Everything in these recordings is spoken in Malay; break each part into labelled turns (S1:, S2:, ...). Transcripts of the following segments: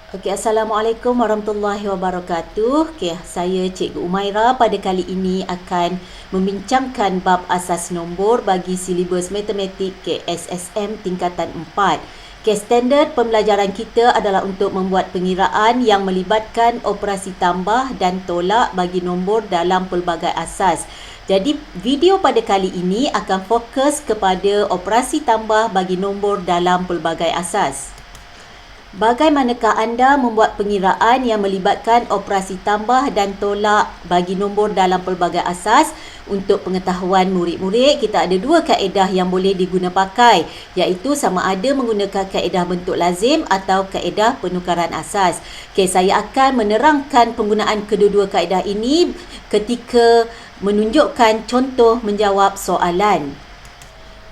S1: Okey, Assalamualaikum warahmatullahi wabarakatuh. Okey, saya Cikgu Umaira pada kali ini akan membincangkan bab asas nombor bagi silibus matematik KSSM tingkatan 4. Okey, standard pembelajaran kita adalah untuk membuat pengiraan yang melibatkan operasi tambah dan tolak bagi nombor dalam pelbagai asas. Jadi, video pada kali ini akan fokus kepada operasi tambah bagi nombor dalam pelbagai asas. Bagaimanakah anda membuat pengiraan yang melibatkan operasi tambah dan tolak bagi nombor dalam pelbagai asas? Untuk pengetahuan murid-murid, kita ada dua kaedah yang boleh diguna pakai, iaitu sama ada menggunakan kaedah bentuk lazim atau kaedah penukaran asas. Okey, saya akan menerangkan penggunaan kedua-dua kaedah ini ketika menunjukkan contoh menjawab soalan.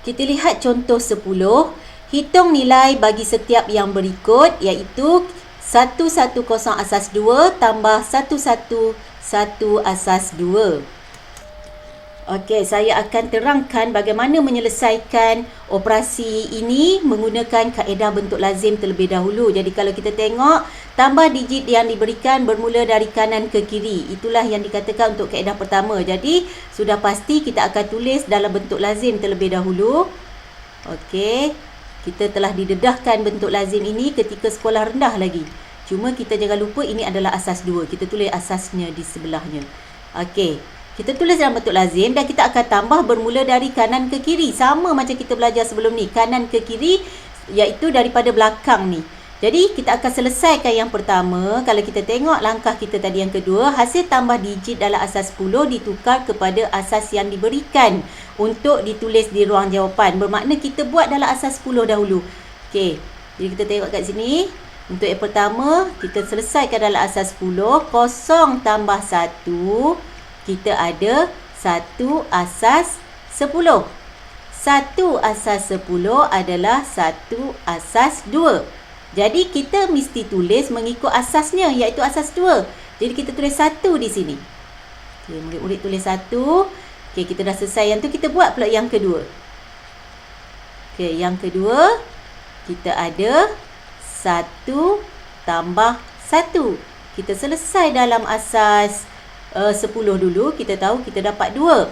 S1: Kita lihat contoh 10. Hitung nilai bagi setiap yang berikut, iaitu 110 asas 2 tambah 111 asas 2. Okey, saya akan terangkan bagaimana menyelesaikan operasi ini menggunakan kaedah bentuk lazim terlebih dahulu. Jadi kalau kita tengok, tambah digit yang diberikan bermula dari kanan ke kiri. Itulah yang dikatakan untuk kaedah pertama. Jadi sudah pasti kita akan tulis dalam bentuk lazim terlebih dahulu. Okey. Kita telah didedahkan bentuk lazim ini ketika sekolah rendah lagi. Cuma kita jangan lupa ini adalah asas 2. Kita tulis asasnya di sebelahnya. Okey. Kita tulis dalam bentuk lazim dan kita akan tambah bermula dari kanan ke kiri. Sama macam kita belajar sebelum ni. Kanan ke kiri iaitu daripada belakang ni. Jadi kita akan selesaikan yang pertama. Kalau kita tengok langkah kita tadi yang kedua, hasil tambah digit dalam asas 10 ditukar kepada asas yang diberikan untuk ditulis di ruang jawapan. Bermakna kita buat dalam asas 10 dahulu. Okey. Jadi kita tengok kat sini. Untuk yang pertama, kita selesaikan dalam asas 10. 0 tambah 1. Kita ada 1 asas 10. 1 asas 10 adalah 1 asas 2. Jadi kita mesti tulis mengikut asasnya, iaitu asas 2. Jadi kita tulis 1 di sini. Okey, murid-murid tulis 1. Okey, kita dah selesai yang tu, kita buat pula yang kedua. Okey, yang kedua kita ada 1 tambah 1. Kita selesai dalam asas 10 dulu. Kita tahu kita dapat 2.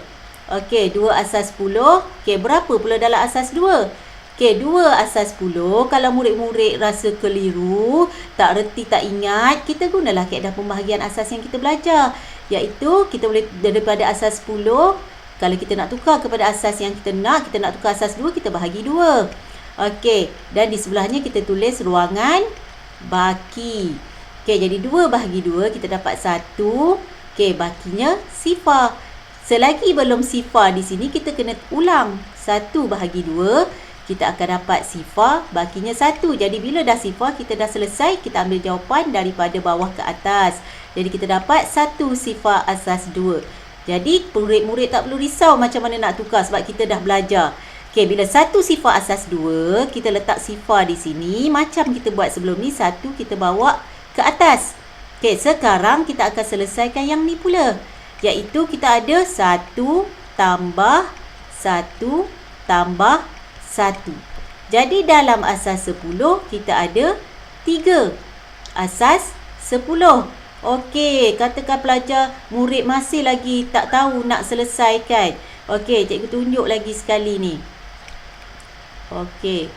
S1: Okey, 2 asas 10. Okey, berapa pula dalam asas 2? Okey, 2 asas 10. Kalau murid-murid rasa keliru, tak reti, tak ingat, kita gunalah kaedah pembahagian asas yang kita belajar. Iaitu, kita boleh daripada asas 10, kalau kita nak tukar kepada asas yang kita nak tukar asas 2, kita bahagi 2. Okey, dan di sebelahnya kita tulis ruangan baki. Okey, jadi 2 bahagi 2, kita dapat 1. Okey, bakinya sifar. Selagi belum sifar di sini, kita kena ulang. 1 bahagi 2. Kita akan dapat sifar, bakinya 1. Jadi bila dah sifar, kita dah selesai, kita ambil jawapan daripada bawah ke atas. Jadi kita dapat 1 sifar asas 2. Jadi murid-murid tak perlu risau macam mana nak tukar sebab kita dah belajar. Okey, bila 1 sifar asas 2, kita letak sifar di sini. Macam kita buat sebelum ni, 1 kita bawa ke atas. Okey, sekarang kita akan selesaikan yang ni pula. Iaitu kita ada 1 tambah 1 tambah 1. Jadi dalam asas 10 kita ada 3 asas 10. Okey, katakan pelajar murid masih lagi tak tahu nak selesaikan. Okey, cikgu tunjuk lagi sekali ni. Okey.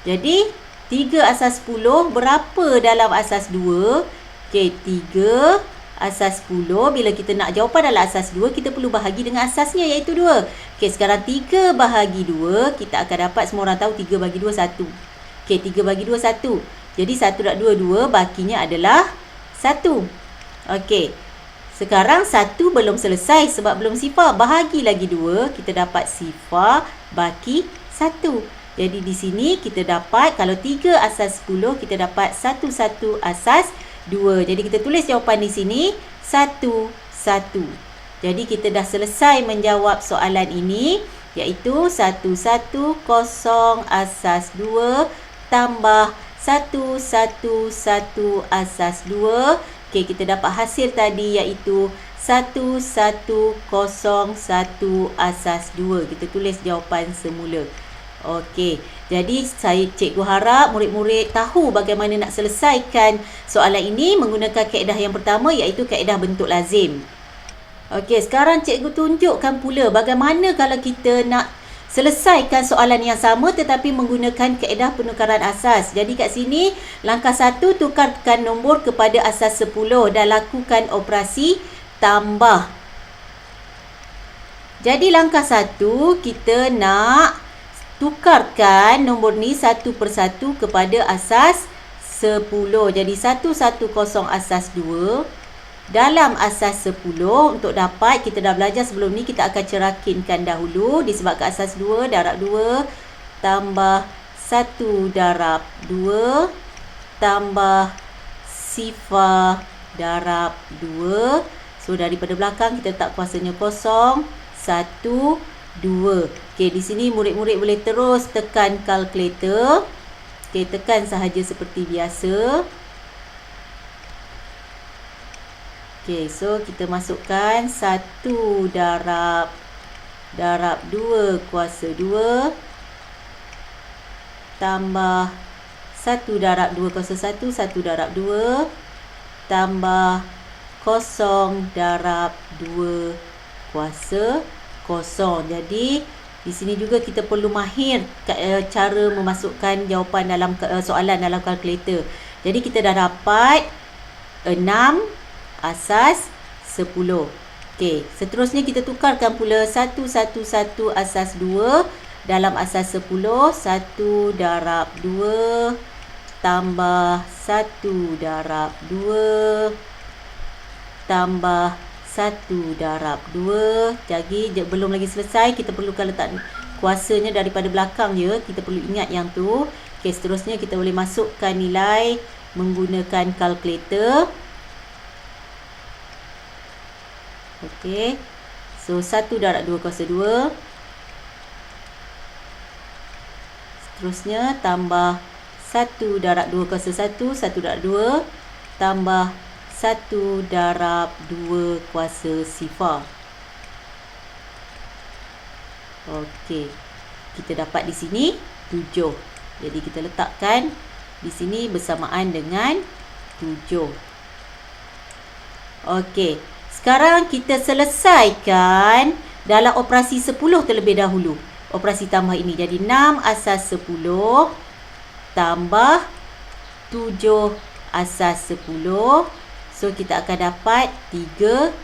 S1: Jadi 3 asas 10 berapa dalam asas 2? Okey, 3 asas 10, bila kita nak jawapan dalam asas 2, kita perlu bahagi dengan asasnya iaitu 2. Okey, sekarang 3 bahagi 2, kita akan dapat, semua orang tahu 3 bagi 2, 1. Okey, 3 bagi 2, 1. Jadi 1/2, bakinya adalah 1. Okey, sekarang 1 belum selesai sebab belum sifar. Bahagi lagi 2, kita dapat sifar baki 1. Jadi di sini kita dapat, kalau 3 asas 10, kita dapat 1 asas 2. Jadi kita tulis jawapan di sini 1, 1. Jadi kita dah selesai menjawab soalan ini, iaitu 110 asas 2 tambah 111 asas 2. Okey, kita dapat hasil tadi iaitu 1101 asas 2. Kita tulis jawapan semula. Okey, Jadi cikgu harap murid-murid tahu bagaimana nak selesaikan soalan ini menggunakan kaedah yang pertama, iaitu kaedah bentuk lazim. Okey, sekarang cikgu tunjukkan pula bagaimana kalau kita nak selesaikan soalan yang sama tetapi menggunakan kaedah penukaran asas. Jadi kat sini, langkah 1, tukarkan nombor kepada asas 10 dan lakukan operasi tambah. Jadi langkah 1, kita nak tukarkan nombor ni satu persatu kepada asas 10. Jadi 110 asas 2 dalam asas 10. Untuk dapat, kita dah belajar sebelum ni, kita akan cerakinkan dahulu. Disebabkan asas 2 darab 2 tambah 1 darab 2 tambah sifar darab 2. So daripada belakang kita letak kuasanya kosong, 1, 2. Okey, di sini murid-murid boleh terus tekan kalkulator. Okey, tekan sahaja seperti biasa. Okey, so kita masukkan 1 darab 2 kuasa 2 tambah 1 darab 2 kuasa 1, 1 darab 2 tambah 0 darab 2 kuasa 0. Jadi di sini juga kita perlu mahir cara memasukkan jawapan dalam soalan dalam kalkulator. Jadi kita dah dapat 6 asas 10. Okey, seterusnya kita tukarkan pula 111 asas 2 dalam asas 10. 1 darab 2 tambah 1 darab 2 tambah 1 darab 2. Jadi belum lagi selesai, kita perlukan letak kuasanya daripada belakang je. Kita perlu ingat yang tu. Okey, seterusnya kita boleh masukkan nilai menggunakan kalkulator. Okey. So 1 darab 2 kuasa 2. Seterusnya tambah 1 darab 2 kuasa 1, 1 darab 2 tambah 1 darab 2 kuasa sifar. Okey. Kita dapat di sini 7. Jadi kita letakkan di sini bersamaan dengan 7. Okey. Sekarang kita selesaikan dalam operasi 10 terlebih dahulu. Operasi tambah ini. Jadi 6 asas 10 tambah 7 asas 10. So kita akan dapat 13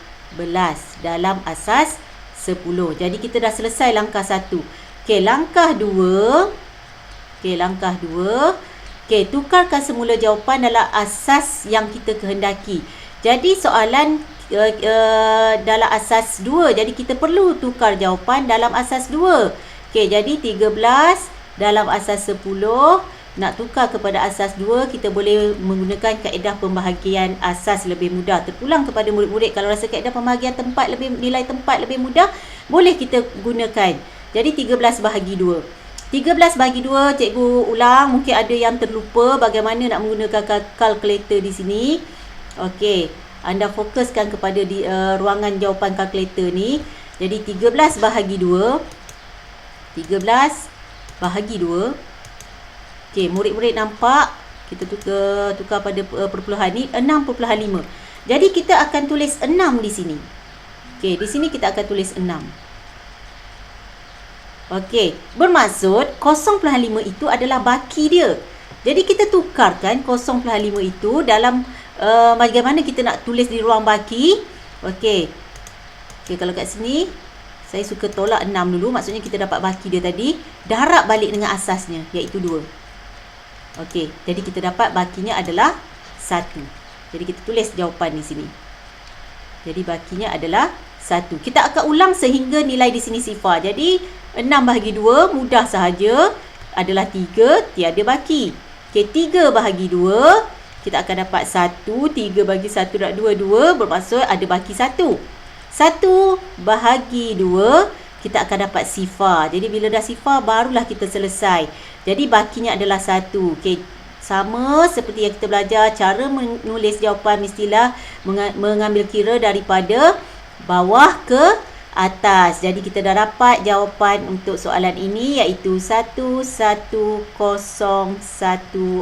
S1: dalam asas 10. Jadi kita dah selesai langkah 1. Okey, langkah 2. Okey, tukarkan semula jawapan dalam asas yang kita kehendaki. Jadi soalan dalam asas 2. Jadi kita perlu tukar jawapan dalam asas 2. Okey, jadi 13 dalam asas 10. Nak tukar kepada asas 2, kita boleh menggunakan kaedah pembahagian asas lebih mudah. Terpulang kepada murid-murid, kalau rasa kaedah pembahagian nilai tempat lebih mudah, boleh kita gunakan. Jadi 13 bahagi 2. 13 bahagi 2, cikgu ulang. Mungkin ada yang terlupa bagaimana nak menggunakan kalkulator di sini. Okey. Anda fokuskan kepada ruangan jawapan kalkulator ni. Jadi 13 bahagi 2. 13 bahagi 2. Okey, murid-murid nampak kita tukar pada perpuluhan ni 6.5. Jadi kita akan tulis 6 di sini. Okey, di sini kita akan tulis 6. Okey, bermaksud 0.5 itu adalah baki dia. Jadi kita tukarkan 0.5 itu dalam bagaimana kita nak tulis di ruang baki. Okey. Okey, kalau kat sini saya suka tolak 6 dulu, maksudnya kita dapat baki dia tadi, darab balik dengan asasnya iaitu 2. Okey, jadi kita dapat bakinya adalah 1. Jadi kita tulis jawapan di sini. Jadi bakinya adalah 1. Kita akan ulang sehingga nilai di sini sifar. Jadi 6 bahagi 2 mudah sahaja, adalah 3, tiada baki. Okey, 3 bahagi 2 kita akan dapat 1. 3 bagi 1 darab 2, 2. Bermaksud ada baki 1. 1 bahagi 2, kita akan dapat sifar. Jadi bila dah sifar, barulah kita selesai. Jadi bakinya adalah 1. Okey, sama seperti yang kita belajar, cara menulis jawapan mestilah mengambil kira daripada bawah ke atas. Jadi kita dah dapat jawapan untuk soalan ini, iaitu 1101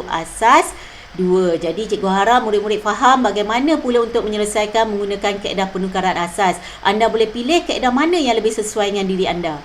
S1: asas 2. Jadi cikgu harap murid-murid faham bagaimana pula untuk menyelesaikan menggunakan kaedah penukaran asas. Anda boleh pilih kaedah mana yang lebih sesuai dengan diri anda.